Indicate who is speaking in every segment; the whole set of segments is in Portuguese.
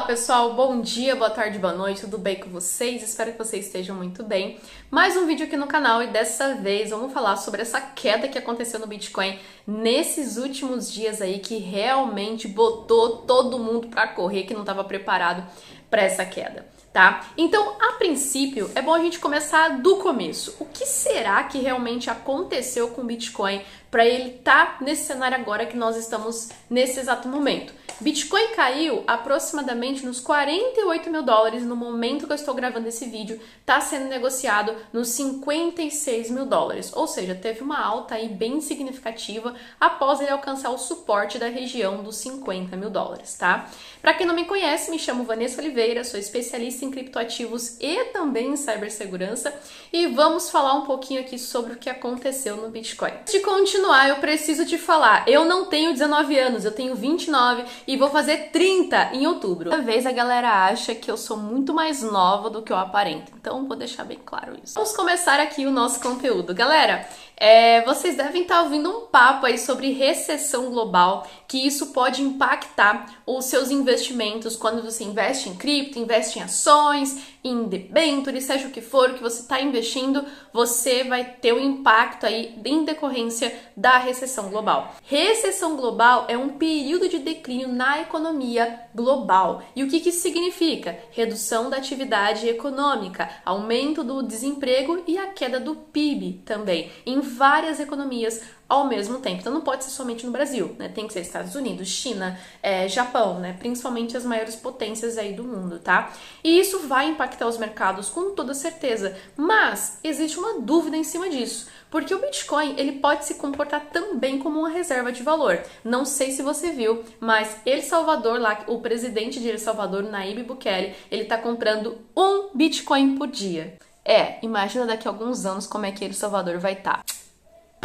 Speaker 1: Olá pessoal, bom dia, boa tarde, boa noite, tudo bem com vocês? Espero que vocês estejam muito bem. Mais um vídeo aqui no canal e dessa vez vamos falar sobre essa queda que aconteceu no Bitcoin nesses últimos dias aí, que realmente botou todo mundo para correr, que não estava preparado para essa queda, tá? Então, a princípio, é bom a gente começar do começo. O que será que realmente aconteceu com o Bitcoin para ele estar nesse cenário agora que nós estamos nesse exato momento? Bitcoin caiu aproximadamente nos 48 mil dólares no momento que eu estou gravando esse vídeo, está sendo negociado nos 56 mil dólares, ou seja, teve uma alta aí bem significativa após ele alcançar o suporte da região dos 50 mil dólares, tá? Para quem não me conhece, me chamo Vanessa Oliveira, sou especialista em criptoativos e também em cibersegurança e vamos falar um pouquinho aqui sobre o que aconteceu no Bitcoin. Antes de continuar, eu preciso te falar, eu não tenho 19 anos, eu tenho 29 e vou fazer 30 em outubro. Toda vez a galera acha que eu sou muito mais nova do que eu aparento, então vou deixar bem claro isso. Vamos começar aqui o nosso conteúdo. Galera, vocês devem estar ouvindo um papo aí sobre recessão global, que isso pode impactar os seus investimentos quando você investe em cripto, investe em ações, em debêntures, seja o que for que você está investindo, você vai ter um impacto aí em decorrência da recessão global. Recessão global é um período de declínio na economia global. E o que isso significa? Redução da atividade econômica, aumento do desemprego e a queda do PIB também, em várias economias ao mesmo tempo. Então não pode ser somente no Brasil, né? Tem que ser Estados Unidos, China, Japão, né? Principalmente as maiores potências aí do mundo, tá? E isso vai impactar os mercados com toda certeza, mas existe uma dúvida em cima disso, porque o Bitcoin ele pode se comportar também como uma reserva de valor. Não sei se você viu, mas El Salvador lá, o presidente de El Salvador, Nayib Bukele, ele tá comprando 1 Bitcoin por dia. Imagina daqui a alguns anos como é que El Salvador vai estar.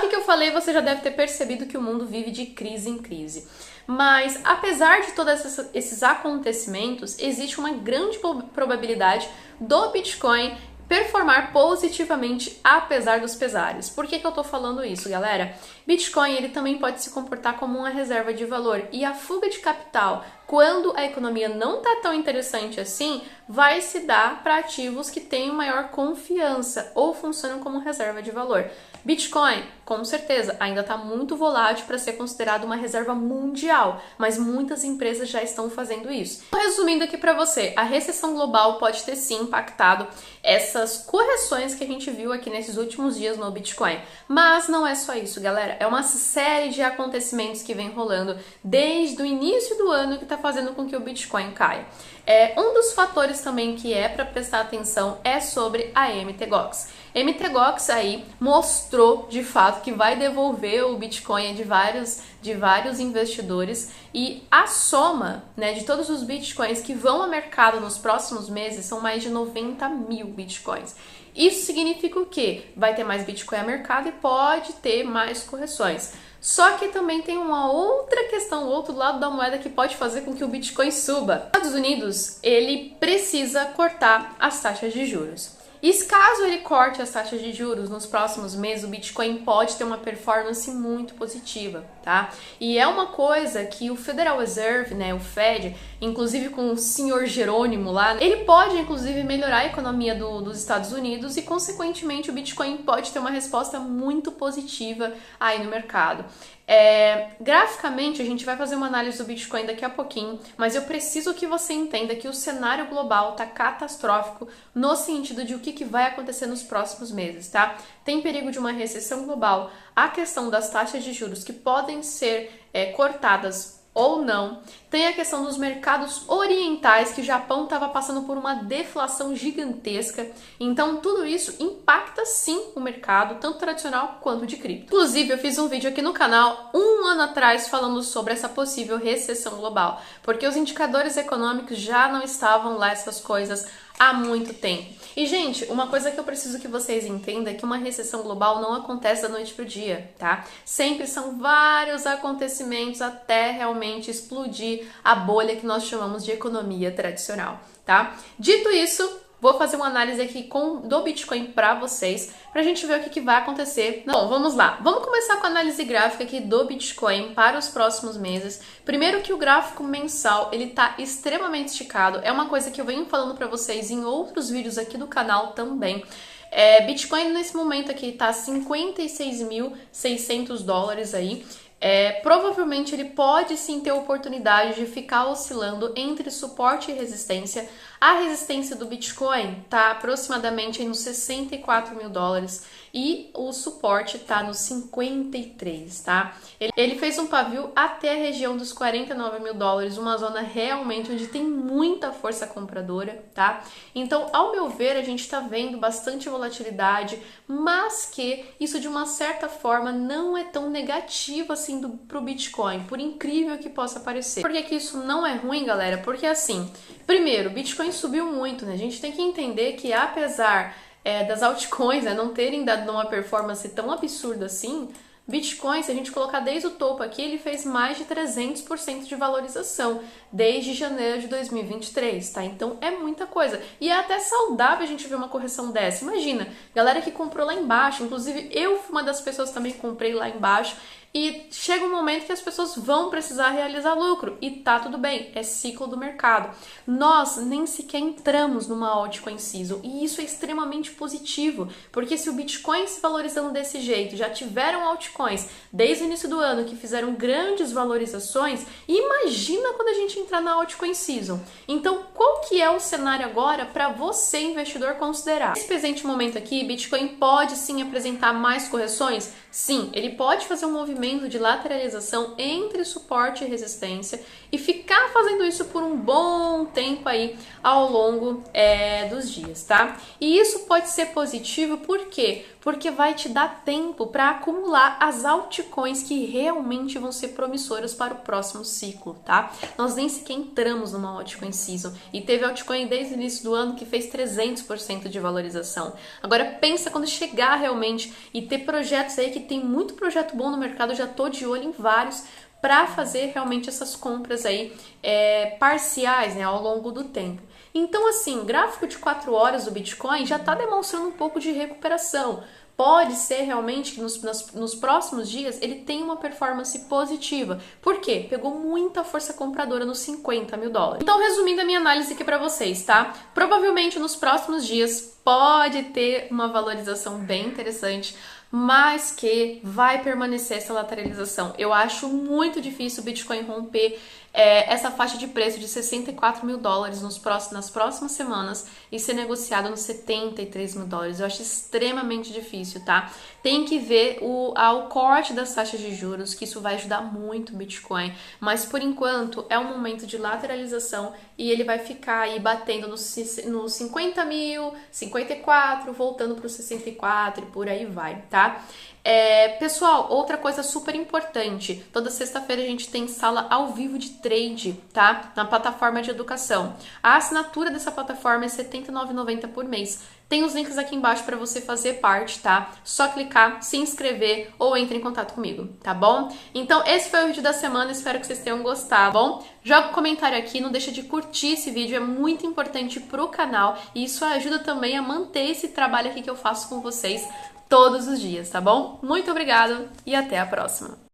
Speaker 1: O que eu falei, você já deve ter percebido que o mundo vive de crise em crise. Mas, apesar de todos esses acontecimentos, existe uma grande probabilidade do Bitcoin performar positivamente apesar dos pesares. Por que eu tô falando isso, galera? Bitcoin ele também pode se comportar como uma reserva de valor e a fuga de capital, quando a economia não tá tão interessante assim, vai se dar para ativos que têm maior confiança ou funcionam como reserva de valor. Bitcoin, com certeza, ainda está muito volátil para ser considerado uma reserva mundial, mas muitas empresas já estão fazendo isso. Resumindo aqui para você, a recessão global pode ter sim impactado essas correções que a gente viu aqui nesses últimos dias no Bitcoin. Mas não é só isso, galera. É uma série de acontecimentos que vem rolando desde o início do ano que está fazendo com que o Bitcoin caia. Um dos fatores também que é para prestar atenção é sobre a MTGOX. MTGOX aí mostrou de fato que vai devolver o Bitcoin de vários investidores e a soma, né, de todos os Bitcoins que vão ao mercado nos próximos meses são mais de 90 mil Bitcoins. Isso significa o quê? Vai ter mais Bitcoin a mercado e pode ter mais correções. Só que também tem uma outra questão, o outro lado da moeda que pode fazer com que o Bitcoin suba. Os Estados Unidos, ele precisa cortar as taxas de juros. E caso ele corte as taxas de juros nos próximos meses, o Bitcoin pode ter uma performance muito positiva, tá? E é uma coisa que o Federal Reserve, né, o Fed, inclusive com o senhor Jerônimo lá, ele pode inclusive melhorar a economia dos Estados Unidos e consequentemente o Bitcoin pode ter uma resposta muito positiva aí no mercado. Graficamente a gente vai fazer uma análise do Bitcoin daqui a pouquinho, mas eu preciso que você entenda que o cenário global está catastrófico no sentido de o que vai acontecer nos próximos meses, tá? Tem perigo de uma recessão global, a questão das taxas de juros que podem ser cortadas ou não. Tem a questão dos mercados orientais, que o Japão estava passando por uma deflação gigantesca. Então, tudo isso impacta sim o mercado, tanto tradicional quanto de cripto. Inclusive, eu fiz um vídeo aqui no canal um ano atrás falando sobre essa possível recessão global, porque os indicadores econômicos já não estavam lá essas coisas há muito tempo. E, gente, uma coisa que eu preciso que vocês entendam é que uma recessão global não acontece da noite pro dia, tá? Sempre são vários acontecimentos até realmente explodir a bolha que nós chamamos de economia tradicional, tá? Dito isso, vou fazer uma análise aqui do Bitcoin para vocês, pra gente ver o que vai acontecer. Bom, vamos lá. Vamos começar com a análise gráfica aqui do Bitcoin para os próximos meses. Primeiro que o gráfico mensal, ele tá extremamente esticado. É uma coisa que eu venho falando para vocês em outros vídeos aqui do canal também. Bitcoin nesse momento aqui tá 56.600 dólares aí. Provavelmente ele pode sim ter a oportunidade de ficar oscilando entre suporte e resistência. A resistência do Bitcoin está aproximadamente nos 64 mil dólares e o suporte está nos 53, tá? Ele fez um pavio até a região dos 49 mil dólares, uma zona realmente onde tem muita força compradora, tá? Então, ao meu ver, a gente está vendo bastante volatilidade, mas que isso de uma certa forma não é tão negativo assim pro Bitcoin, por incrível que possa parecer. Por que isso não é ruim, galera? Porque assim, primeiro, o Bitcoin subiu muito, né? A gente tem que entender que apesar das altcoins, né, não terem dado uma performance tão absurda assim, Bitcoin, se a gente colocar desde o topo aqui, ele fez mais de 300% de valorização desde janeiro de 2023, tá? Então é muita coisa. E é até saudável a gente ver uma correção dessa. Imagina, galera que comprou lá embaixo, inclusive eu fui uma das pessoas também que comprei lá embaixo, e chega um momento que as pessoas vão precisar realizar lucro e tá tudo bem, é ciclo do mercado. Nós nem sequer entramos numa altcoin season e isso é extremamente positivo, porque se o Bitcoin se valorizando desse jeito, já tiveram altcoins desde o início do ano que fizeram grandes valorizações, imagina quando a gente entrar na altcoin season. Então, qual que é o cenário agora para você, investidor, considerar? Nesse presente momento aqui, Bitcoin pode sim apresentar mais correções? Sim, ele pode fazer um movimento de lateralização entre suporte e resistência e ficar fazendo isso por um bom tempo aí ao longo dos dias, tá? E isso pode ser positivo, por quê? Porque vai te dar tempo para acumular as altcoins que realmente vão ser promissoras para o próximo ciclo, tá? Nós nem sequer entramos numa altcoin season e teve altcoin desde o início do ano que fez 300% de valorização. Agora pensa quando chegar realmente e ter projetos aí que tem muito projeto bom no mercado, eu já tô de olho em vários para fazer realmente essas compras aí parciais, né, ao longo do tempo. Então, assim, gráfico de 4 horas do Bitcoin já está demonstrando um pouco de recuperação. Pode ser realmente que nos próximos dias ele tenha uma performance positiva. Por quê? Pegou muita força compradora nos 50 mil dólares. Então, resumindo a minha análise aqui para vocês, tá? Provavelmente nos próximos dias pode ter uma valorização bem interessante, mas que vai permanecer essa lateralização. Eu acho muito difícil o Bitcoin romper essa faixa de preço de 64 mil dólares nas próximas semanas e ser negociado nos 73 mil dólares. Eu acho extremamente difícil, tá? Tem que ver o corte das taxas de juros, que isso vai ajudar muito o Bitcoin, mas por enquanto é um momento de lateralização e ele vai ficar aí batendo nos 50 mil, 54, voltando para os 64 e por aí vai, tá? Pessoal, outra coisa super importante, toda sexta-feira a gente tem sala ao vivo de trade, tá? Na plataforma de educação. A assinatura dessa plataforma é R$ 79,90 por mês. Tem os links aqui embaixo para você fazer parte, tá? Só clicar, se inscrever ou entre em contato comigo, tá bom? Então, esse foi o vídeo da semana, espero que vocês tenham gostado, tá bom? Joga um comentário aqui, não deixa de curtir esse vídeo, é muito importante pro canal e isso ajuda também a manter esse trabalho aqui que eu faço com vocês todos os dias, tá bom? Muito obrigada e até a próxima!